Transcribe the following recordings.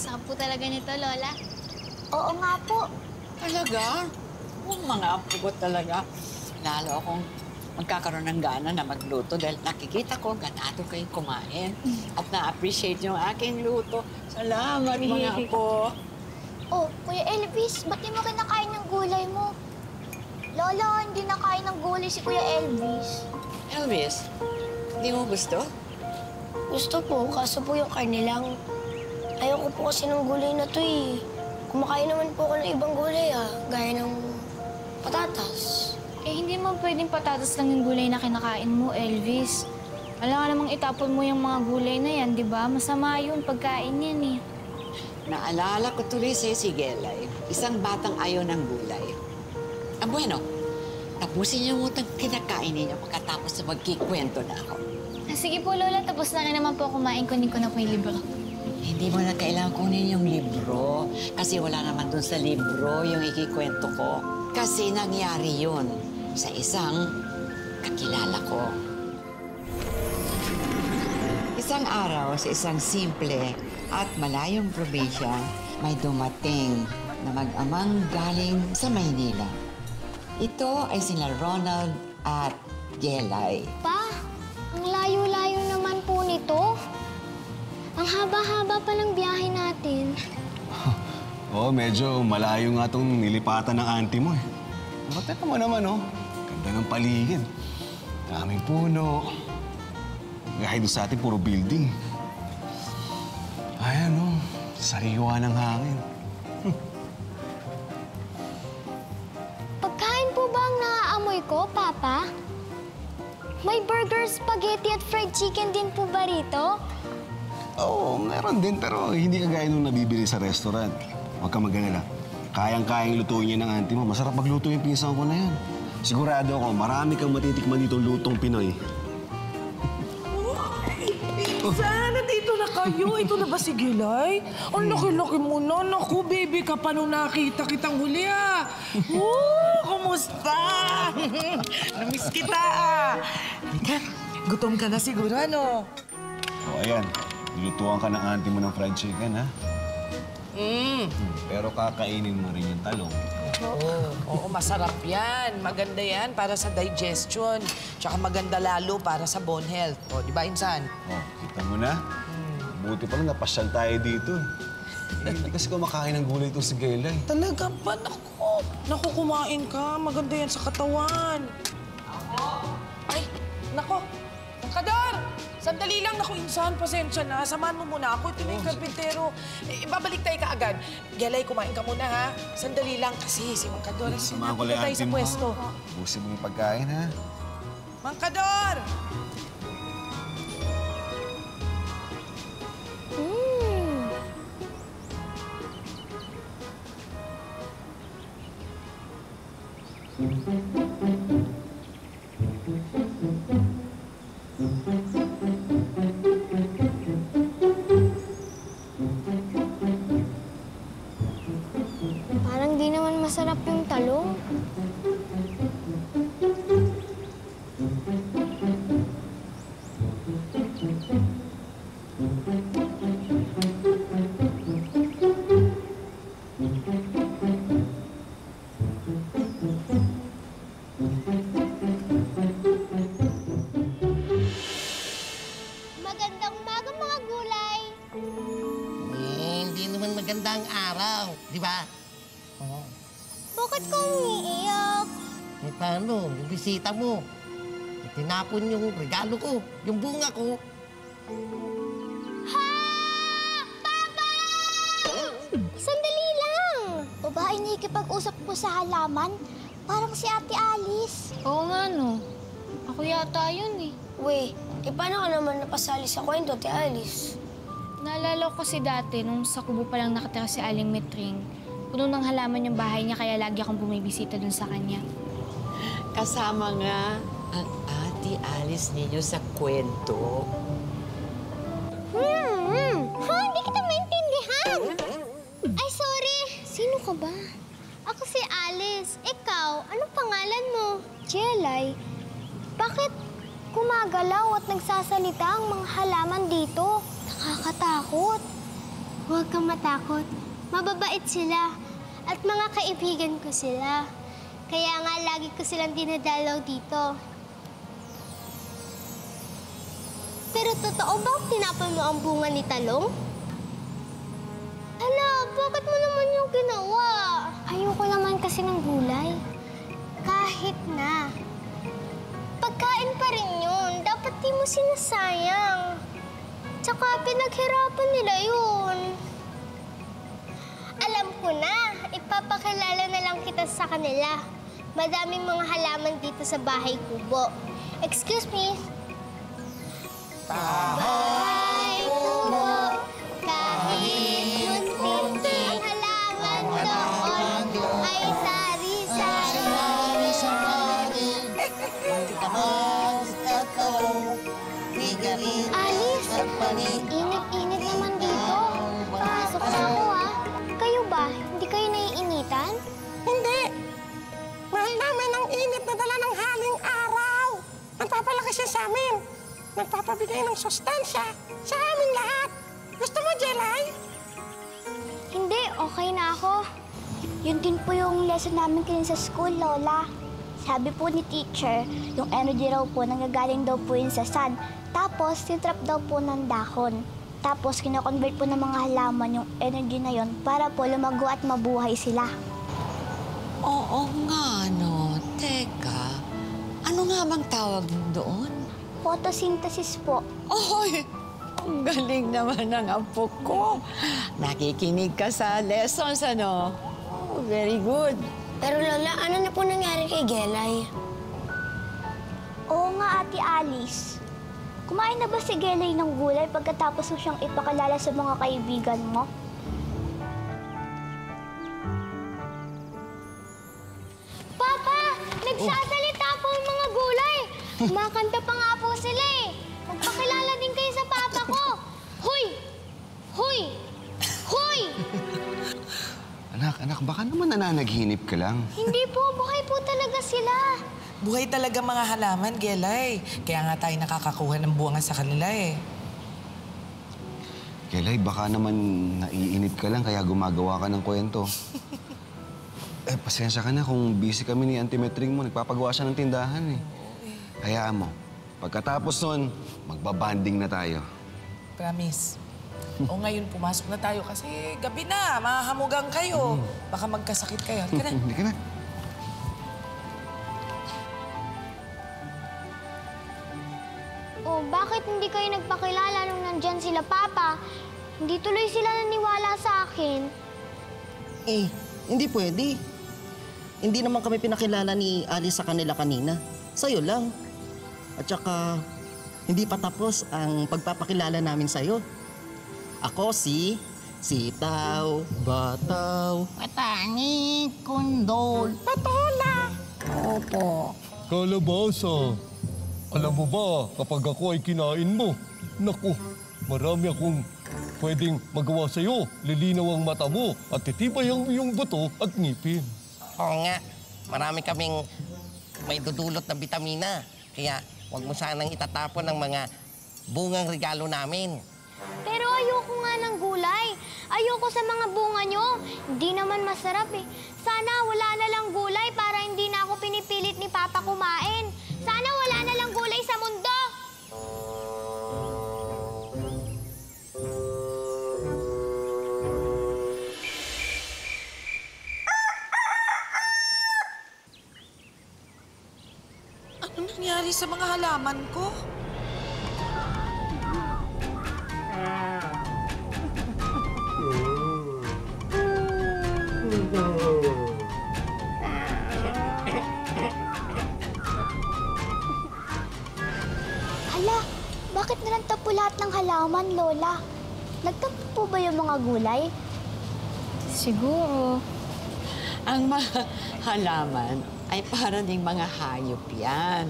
Napakasarap po talaga nito, Lola. Oo nga po. Talaga? Oo, mga apo ko talaga. Lalo akong magkakaroon ng gana na magluto dahil nakikita ko ganado kayong kumain at na-appreciate yung aking luto. Salamat, mga apo. Oh, Kuya Elvis, ba't di mo kinakain ng gulay mo? Lola, hindi nakain ng gulay si Kuya Elvis. Elvis, hindi mo gusto? Gusto po, kaso po yung karne lang. Ayoko po kasi ng gulay na to eh. Kumakain naman po ako ng ibang gulay gaya ng patatas. Eh, hindi mo pwedeng patatas lang yung gulay na kinakain mo, Elvis. Alam nga namang itapon mo yung mga gulay na yan, di ba? Masama yun, pagkain yan eh. Naalala ko tuloy sa'yo si Gelay, isang batang ayaw ng gulay. Bueno, tapusin niyo mo itong kinakain ninyo pagkatapos na magkikwento na ako. Sige po, Lola. Tapos na rin naman po kumain. Kunin ko na po yung libro. Hindi mo na kailangan kunin yung libro kasi wala naman dun sa libro yung ikikwento ko. Kasi nangyari yun sa isang kakilala ko. Isang araw sa isang simple at malayong probinsya, may dumating na mag-amang galing sa Maynila. Ito ay sina Ronald at Gelay. Pa, ang layo-layo naman po nito. Ang haba-haba pa ng biyahe natin. Oo, medyo malayo nga itong nilipatan ng auntie mo eh. Ba't mo naman, oh. Ganda ng paligid. Daming puno. Gaya doon sa atin, puro building. Ayan, oh. Sariwa ng hangin. Pagkain po ba ang naaamoy ko, Papa? May burger, spaghetti at fried chicken din po ba rito? Oo, meron din, pero hindi kagaya nung nabibili sa restaurant. Huwag ka mag-alala. Kayang-kayang lutuin niya ng auntie mo. Masarap magluto yung pinsan ko na yan. Sigurado ako, marami kang matitikman dito lutong Pinoy. Sana dito na kayo. Ito na ba si Gilay? Ang laki-laki mo na. Naku, baby ka pa nung nakita kitang huli, kumusta? Namiss kita, Halika, gutom ka na siguro, ano? O, ayan. Nilutuan ka ng auntie mo ng fried chicken, ha? Pero kakainin mo rin yung talong. Oo, masarap yan. Maganda yan para sa digestion. Tsaka maganda lalo para sa bone health. O, di ba, Insan? Oh, kita mo na? Buti pa lang napasyal tayo dito. Hindi kasi kumakain ng gulay itong si Gelay. Talaga ba? Naku, naku, kumain ka. Maganda yan sa katawan. Ay, naku. Kador! Sandali lang, naku, Insan. Pasensya na. Samahan mo muna ako. Ito na yung karpintero. Babalik tayo kaagad. Gelay, kumain ka muna, ha? Sandali lang kasi si Mang Kador. Samahan ko lang tayo sa pwesto. Busin mo yung pagkain, ha? Mang Kador! Parang di naman masarap yung talong. Magandang umaga, mga gulay. Hindi naman magandang araw, di ba? Bakit ka umiiyak? Eh, paano? Yung bisita mo. Tinapon yung regalo ko, yung bunga ko. Ha! Papa! Sandali lang. Babae nakikipag-usap po sa halaman. Parang si Ate Alice. Oo nga, no. Ako yata yun eh. We, paano ka naman napasali sa kwento, Ate Alice? Naalala ko kasi dati, nung sa kubo pa lang nakatira si Aling Metring, puno ng halaman yung bahay niya, kaya lagi akong bumibisita dun sa kanya. Kasama nga ang Ate Alice ninyo sa kwento. Ha? Hindi kita maintindihan. Ay, sorry. Sino ka ba? Ako si Alice. Ikaw, anong pangalan mo? Jelay. Bakit gumagalaw at nagsasalita ang mga halaman dito? Nakakatakot. Huwag kang matakot. Mababait sila. At mga kaibigan ko sila. Kaya nga lagi ko silang dinadalaw dito. Pero totoo ba tinapon mo ang bunga ni Talong? Hala, bakit mo naman yung ginawa? Ayoko naman kasi ng gulay. Kahit na. Pagkain pa rin yun. Dapat di mo sinasayang. Tsaka pinaghirapan nila yun. Alam ko na. Ipapakilala na lang kita sa kanila. Madaming mga halaman dito sa bahay kubo. Excuse me. Bahay kubo. Kahit munti ang halaman doon ay sari-sari. Alice, init-init naman dito. Pasok na ako, ah. Kayo ba? Hindi kayo naiinitan? Hindi. Mahal namin ang init na dala ng haling araw. Nagpapalakas siya sa amin. Nagpapabigay ng sustansya sa aming lahat. Gusto mo, Jelay? Hindi, okay na ako. Yun din po yung lesson namin kanina sa school, Lola. Sabi po ni teacher, yung energy raw po nanggagaling daw po yun sa sun. Tapos, titrap daw po ng dahon. Tapos, kinakonvert po ng mga halaman yung energy na yon para po lumago at mabuhay sila. Oo nga, no. Teka, ano nga bang tawag doon? Photosynthesis po. Oy, ang galing naman ng apo ko. Nakikinig ka sa lessons, ano? Oh, very good. Pero Lola, ano na po nangyari kay Gelay? Oo nga, Ate Alice. Kumain na ba si Gelay ng gulay pagkatapos mo siyang ipakilala sa mga kaibigan mo? Papa! Nagsasalita po ang mga gulay! Kumakanta pa nga po sila eh! Magpakilala din kayo sa papa ko! Hoy! Hoy! Hoy! Anak, baka naman nananaginip ka lang. Hindi po, buhay po talaga sila. Buhay talaga mga halaman, Gelay. Kaya nga tayo nakakakuha ng bunga sa kanila eh. Kelay, baka naman naiinip ka lang kaya gumagawa ka ng kwento. Pasensya ka na kung busy kami ni Auntie Metring mo. Nagpapagawa siya ng tindahan eh. Hayaan mo. Pagkatapos nun, magbabanding na tayo. Promise. O ngayon, pumasok na tayo kasi gabi na. Mahahamugang kayo. Baka magkasakit kayo. Halika na. Hindi ka na. Oh, bakit hindi kayo nagpakilala nung nandyan sila, Papa? Hindi tuloy sila naniwala sa akin. Eh, hindi pwede. Hindi naman kami pinakilala ni Alice sa kanila kanina. Sa'yo lang. At saka, hindi pa tapos ang pagpapakilala namin sa'yo. Ako si Sitaw, Bataw, Patani, Kundol, Patola. Opo. Kalabasa. Alam mo ba, kapag ako ay kinain mo, naku, marami akong pwedeng magawa sa'yo. Lilinaw ang mata mo at titibay ang iyong buto at ngipin. Oo nga, marami kaming may dudulot na bitamina. Kaya huwag mo sanang itatapon ng mga bungang regalo namin. Pero ayoko nga ng gulay. Ayoko sa mga bunga nyo. Hindi naman masarap eh. Sana wala na lang gulay para hindi na ako pinipilit ni Papa kumain. Sana wala na lang gulay sa mundo. Ano nangyari sa mga halaman ko? Hala, bakit nalantap po lahat ng halaman, Lola? Nagtampo po ba yung mga gulay? Siguro. Ang mga halaman ay para ding mga hayop yan.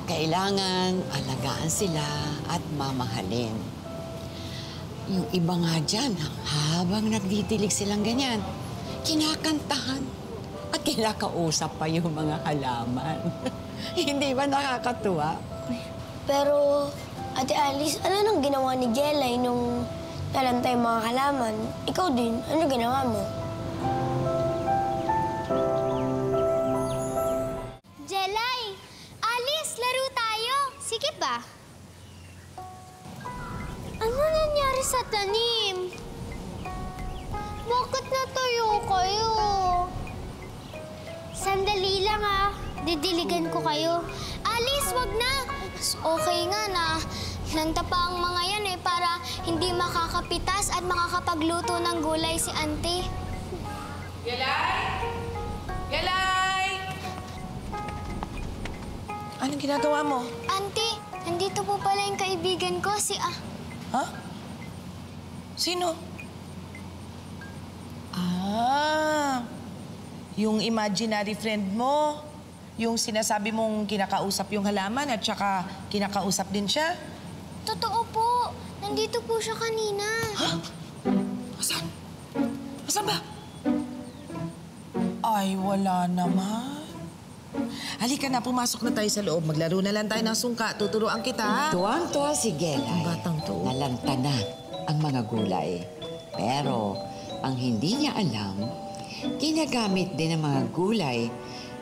Kailangan alagaan sila at mamahalin. Yung iba nga dyan, habang nagdidilig silang ganyan, kinakantahan at kinakausap pa yung mga halaman. Hindi ba nakakatuwa? Pero, Ate Alice, ano nang ginawa ni Gelay nung nalanta yung mga halaman. Ikaw din, ano ginawa mo? Jelay! Alice, laro tayo! Sige ba? Ano nangyari sa tanim? Bakit natuyo kayo? Sandali lang didiligan ko kayo. Alice, wag na! Mas okay nga na lanta pa ang mga yan para hindi makakapitas at makakapagluto ng gulay si Auntie. Yelay! Yelay! Anong ginagawa mo? Auntie, nandito po pala yung kaibigan ko, si Ha? Sino? Ah, yung imaginary friend mo. Yung sinasabi mong kinakausap yung halaman at saka kinakausap din siya. Totoo po. Nandito po siya kanina. Ha? Asan? Asan ba? Ay, wala naman. Halika na, pumasok na tayo sa loob. Maglaro na lang tayo ng sungka. Tuturuan kita, ha? Tuwang-tuwa si Gelay. Ang batang to. Nalanta na ang mga gulay. Pero ang hindi niya alam, ginagamit din ang mga gulay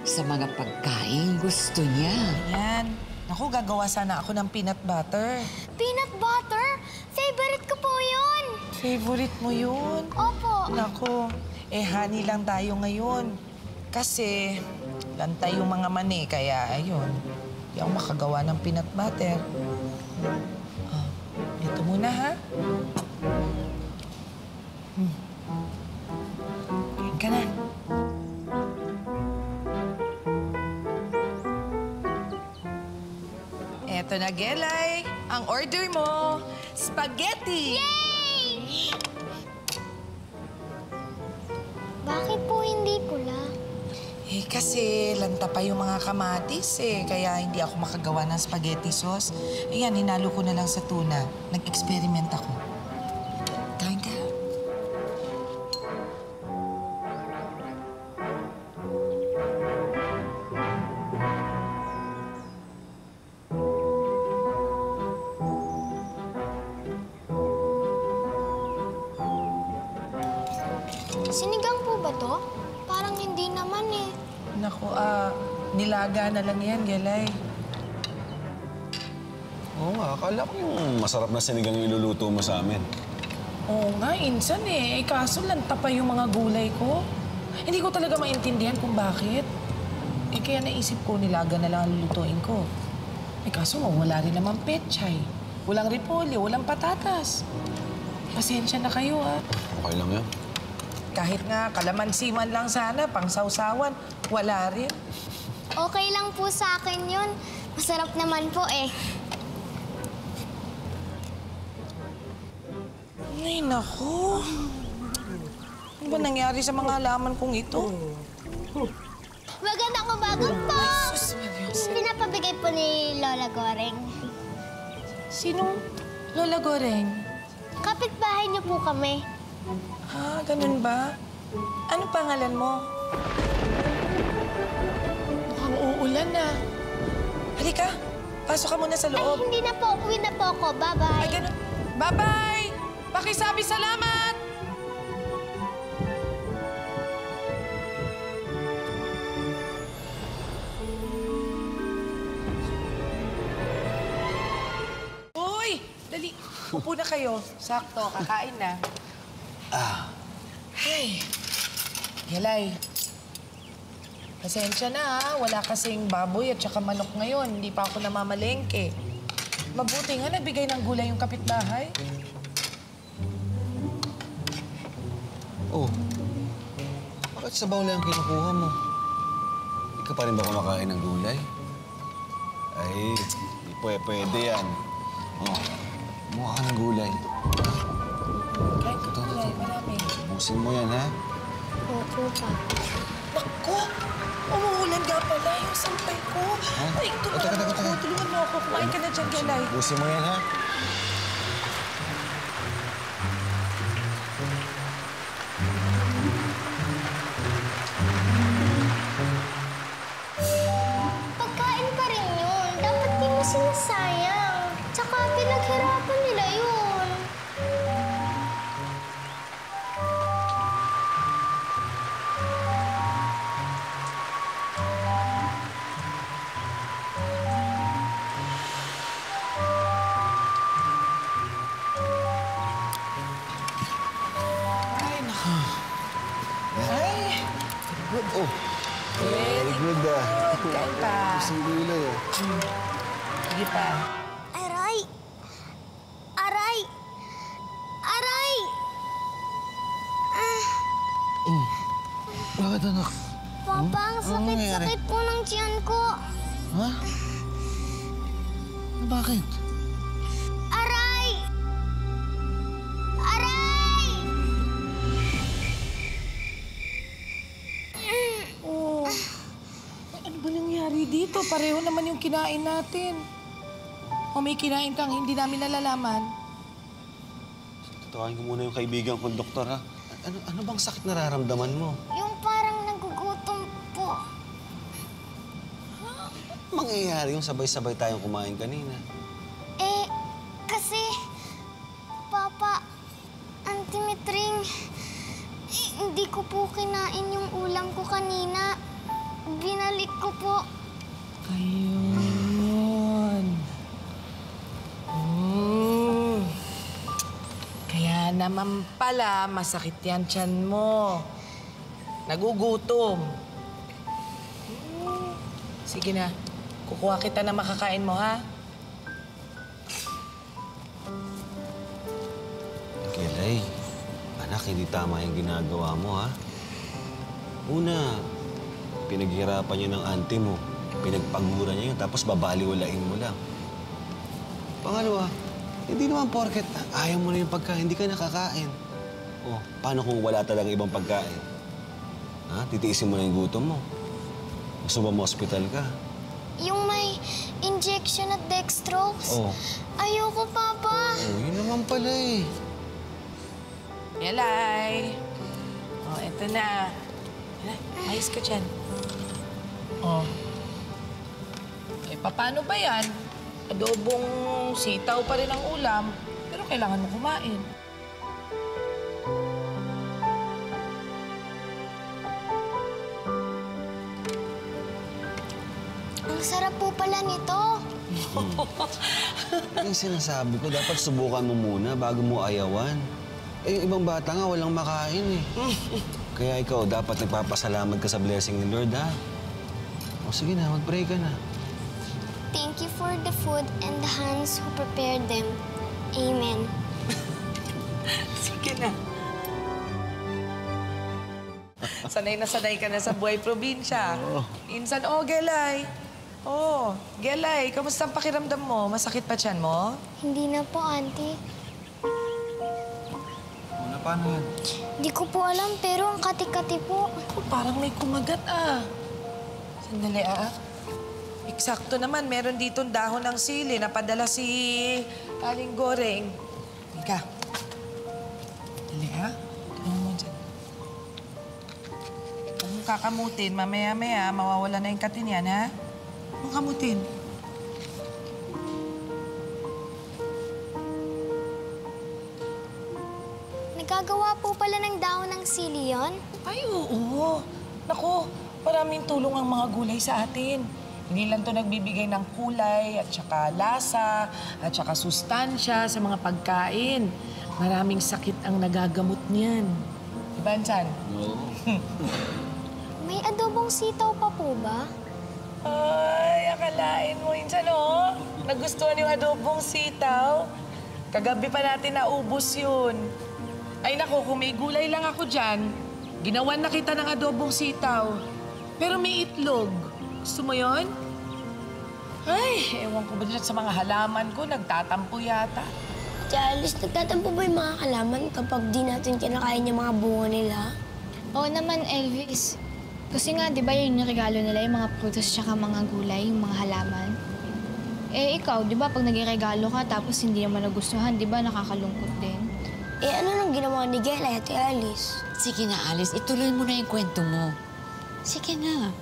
sa mga pagkain gusto niya. Ayan. Naku, gagawa sana ako ng peanut butter. Peanut butter? Favorite ko po yun. Favorite mo yun? Opo. Naku, honey lang tayo ngayon. Kasi lantay yung mga mani, kaya ayun. Hindi ako makagawa ng peanut butter. Ito muna, ha? Kain ka na. Eto na, Gelay. Ang order mo, spaghetti! Yay! Bakit po hindi pula? Kasi lanta pa yung mga kamatis kaya hindi ako makagawa ng spaghetti sauce. Ayan, hinalo ko na lang sa tuna. Nag-experiment ako. Kain ka. Sinigang po ba to? Parang hindi naman Naku, nilaga na lang yan, Gelay. Oo nga, akala ko yung masarap na sinigang yung iluluto mo sa amin. Oo nga, insan kaso lanta pa yung mga gulay ko. Hindi ko talaga maintindihan kung bakit. Kaya naisip ko, nilaga na lang ang lulutuin ko. Kaso wala rin naman petchay. Walang repolyo, walang patatas. Pasensya na kayo, Okay lang yan. Kahit nga kalamansi man lang sana, pang sausawan, wala rin. Okay lang po sa akin yun. Masarap naman po Ay, naku. Ano ba nangyari sa mga halaman kong ito? Magandang umaga po! Sus, Marios. Pinapabigay po ni Lola Goreng. Sinong Lola Goreng? Kapitbahay niyo po kami. Ganun ba? Ano pangalan mo? Mukhang uulan na. Halika, pasok ka muna sa Ay, loob. hindi na po. Uwi na po ako. Bye-bye. Ay, ganun. Bye-bye! Pakisabi salamat! Uy! Dali, upo na kayo. Sakto, kakain na. Ay, Gelay. Pasensya na wala kasing baboy at saka manok ngayon. Hindi pa ako namamalengke. Mabuti nga nabigay ng gulay yung kapitbahay. Oh, bakit sabaw lang ang kinukuha mo? Hindi ka pa rin ba kumakain ng gulay? Ay, hindi pwede yan. Oh, mukha ka ng gulay. Kain ka gulay, marami. Ubusin mo yan, ha? Opo pa. Naku! Umuulan nga pala yung sampay ko. Ha? Ay, tulungan mo ako. Tulungan mo ako. Kumain ka na dyan, Gelay. Ubusin mo yan, ha? Pagkain pa rin yun. Dapat di mo sinasayang. Tsaka pinaghirapan nila yun. Oh, very good Kain pa. Gusto yung gulay Sige pa. Aray! Aray! Aray! Bakit anak? Papa, ang Anong nangyayari? sakit-sakit po ng tiyan ko. Ha? Bakit? Aray! Aray! Oh. Ano ba nangyari dito? Pareho naman yung kinain natin. O may kinain kang hindi namin nalalaman. Tatawain ko muna yung kaibigan kong doktor, ha? Ano bang sakit nararamdaman mo? Yung parang nagugutom po. Mangyayari yung sabay-sabay tayong kumain kanina. Kasi, Papa, Auntie Mitring, hindi ko po kinain yung ulam ko kanina. Binalik ko po. Ayun. Kaya naman pala, masakit yan tiyan mo. Nagugutom. Sige na, kukuha kita na makakain mo, ha? Kelay, anak, hindi tama yung ginagawa mo, ha? Una, pinaghirapan niyo ng auntie mo. Pinagpagura niya yun, tapos babaliwalain mo lang. Pangalawa, hindi naman porket ayaw mo na yung pagkain, hindi ka nakakain. Oh, paano kung wala talagang ibang pagkain? Ha? Titiisin mo na yung gutom mo. Gusto ba ma-hospital ka? Yung may injection at dextrose. Oh. Ayoko, Papa. Oh, yun naman pala eh. Yalay. Oh, eto na. Ayos ka dyan. Oh. Eh, paano ba yan? Adobong sitaw pa rin ang ulam, pero kailangan mo kumain. Ang sarap po pala nito. Yung sinasabi ko, dapat subukan mo muna bago mo ayawan. Eh, yung ibang bata nga walang makain eh. Kaya ikaw, dapat nagpapasalamat ka sa blessing ni Lord, ha? O sige na, mag-pray ka na. Thank you for the food and the hands who prepared them. Amen. Sige na. Sanay na sanay ka na sa buhay probinsya. Insan, Gelay. Gelay, kamusta ang pakiramdam mo? Masakit pa tiyan mo? Hindi na po, Auntie. Paano yan? Di ko po alam, pero ang kati-kati po. Parang may kumagat, Sandali, Eksakto naman, meron ditong dahon ng sili na padala si Aling Goreng. Ika. Dali, Tignan mo dyan. Huwag mong kakamutin. Mamaya-maya, mawawala na yung katin yan, ha? Huwag mong kamutin. Nagagawa po pala ng dahon ng sili yon? Ay, oo. Naku, maraming tulong ang mga gulay sa atin. Hindi lang to nagbibigay ng kulay at saka lasa at saka sustansya sa mga pagkain. Maraming sakit ang nagagamot niyan. Diba, Ansan? Oo. May adobong sitaw pa po ba? Ay, akalain mo, Insan, Nagustuhan yung adobong sitaw. Kagabi pa natin naubos yun. Ay, naku, kung may gulay lang ako dyan, ginawan na kita ng adobong sitaw. Pero may itlog. Gusto mo yon? Ay, ewan ko ba dyan sa mga halaman ko, nagtatampo yata. Alice, nagtatampo ba yung mga halaman kapag di natin kinakain yung mga bunga nila? Oo naman, Elvis. Kasi nga, di ba yun yung regalo nila, yung mga prutas tsaka mga gulay, yung mga halaman? Eh, ikaw, di ba, pag nagregalo ka tapos hindi naman nagustuhan, di ba, nakakalungkot din? Eh, ano nang ginawa ni Gela at Alice? Sige na, Alice. Ituloy mo na yung kwento mo. Sige na.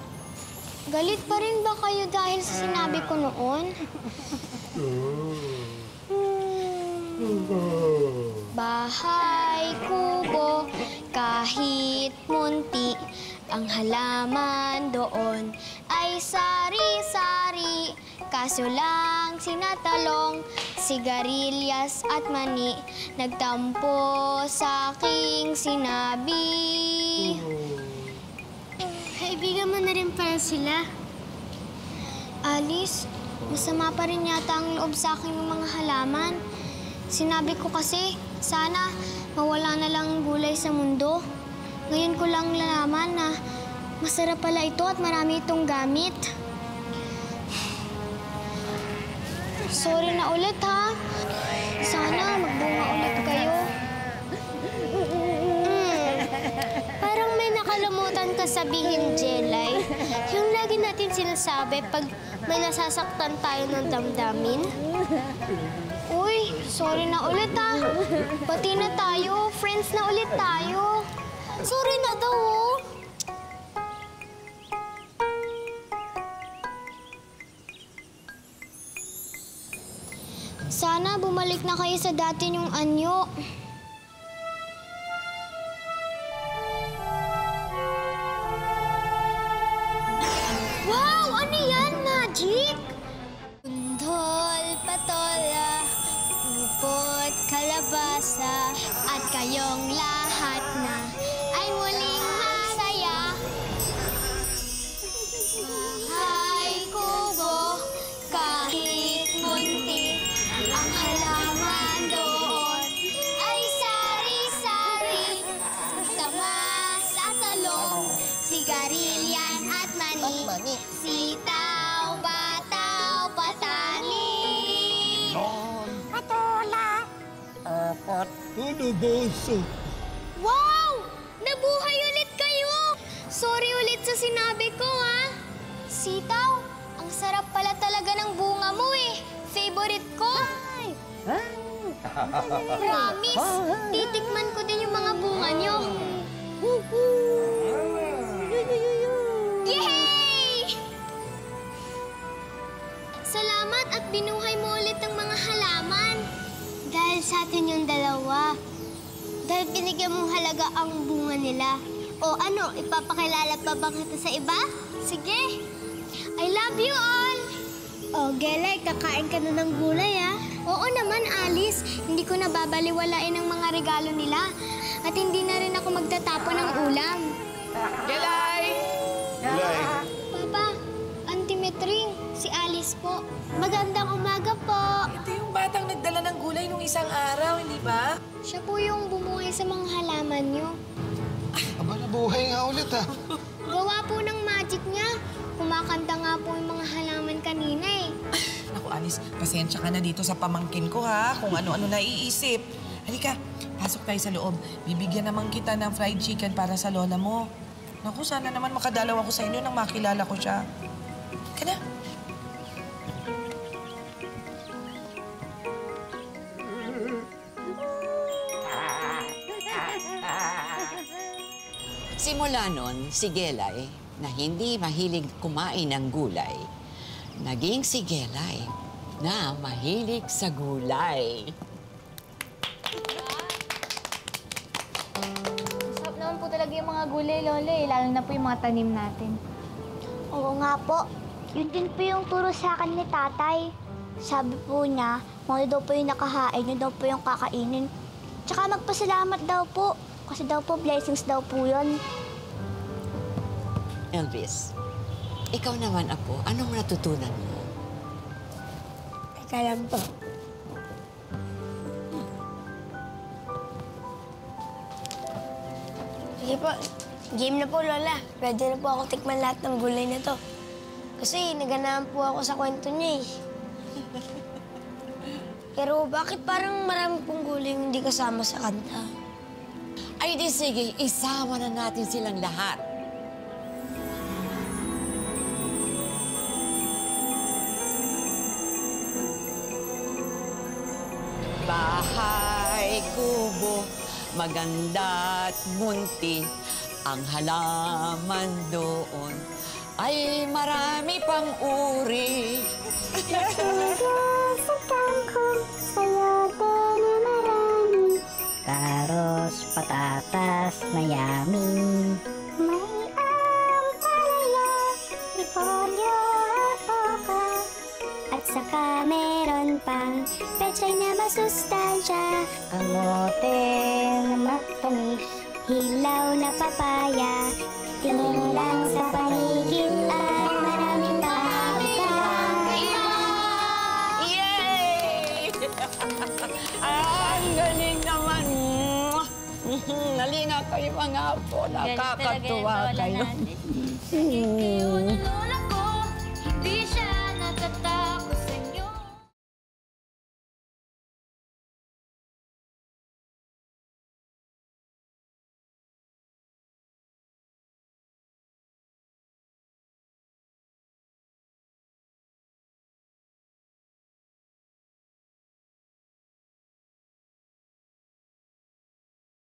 Galit pa rin ba kayo dahil sa sinabi ko noon? Bahay kubo, kahit munti, ang halaman doon ay sari-sari. Kaso lang sinatalong, sigarilyas at mani, nagtampo sa aking sinabi. kaibigan mo na rin pala sila. Alice, masama pa rin yata ang loob sa akin ng mga halaman. Sinabi ko kasi, sana mawala na lang ang gulay sa mundo. Ngayon ko lang nalaman na masarap pala ito at marami itong gamit. Sorry na ulit, ha? Sana magbunga ulit kayo. Parang may nakalimutan ka sabihin, Jelay. Yung lagi natin sinasabi pag may nasasaktan tayo ng damdamin. Uy, sorry na ulit, ha? Pati na tayo. Friends na ulit tayo. Sorry na daw, oh. Sana bumalik na kayo sa dati niyong anyo. Wow! Ano yan, magic? Undol, patola, upot, kalabasa, at kayong lahat na ay muling masaya. Bahay kubo, kahit munti, ang halaman doon ay sari-sari. Tamas at talong, sigarilyan at mani, sitaw, bataw, patani. Patola. Ano boso? Wow! Nabuhay ulit kayo! Sorry ulit sa sinabi ko, ha? Sitaw, ang sarap pala talaga ng bunga mo, eh. Favorite ko. Promise, titikman ko din yung mga bunga nyo. Yay! Salamat at binuhay mo ulit ang mga halaman. Dahil sa atin yung dalawa. Dahil binigyan mong halaga ang bunga nila. O ano, ipapakilala pa ba kita sa iba? Sige. I love you all. O, Gelay, kakain ka na ng gulay, ha? Oo naman, Alice. Hindi ko nababaliwalain ang mga regalo nila. At hindi na rin ako magtatapon ng ulam. Gelay! Gulay. Papa, Auntie Metring, si Alice po. Magandang umaga po. Ito yung batang nagdala ng gulay nung isang araw, hindi ba? Siya po yung bumuhay sa mga halaman niyo. Aba, nabuhay nga ulit, ha? Gawa po ng magic niya. Kumakanta nga po yung mga halaman kanina, eh. Naku, Alice, pasensya ka na dito sa pamangkin ko, ha? Kung ano-ano naiisip. Halika, pasok tayo sa loob. Bibigyan naman kita ng fried chicken para sa lola mo. Naku, sana naman makadalaw ako sa inyo nang makilala ko siya. Ka na. Simula nun, si Gelay, na hindi mahilig kumain ng gulay, naging si Gelay na mahilig sa gulay. Masarap naman po talaga yung mga gulay, Lola, eh. Lalo na po yung mga tanim natin. Oo nga po. Yun din po yung turo sa akin ni tatay. Sabi po niya, kung ano daw po yung nakahain, yun daw po yung kakainin. Tsaka magpasalamat daw po. Kasi daw po, blessings daw po yun. Elvis, ikaw naman, apo, anong natutunan mo? Teka lang po. Sige po, game na po, Lola. Pwede na po ako tikman lahat ng gulay na to. Kasi naganahan po ako sa kwento niya, eh. Pero bakit parang marami pong gulay yung hindi kasama sa kanta? Ay di sige, isama na natin silang lahat. Bahay kubo, maganda't munti, ang halaman doon ay marami pang uri. Sa kangkong, sayote na marami. Karos, patatas, mayami. May ampalaya, repolyo at oka. At saka meron pang pechay na masustansya. Kamote na matamis. Hilaw na papaya, Tingin lang sa paligid at maraming makakita. Yay! Ang galing naman. Nalinga kayo mga apo. Nakakatuwa kayo.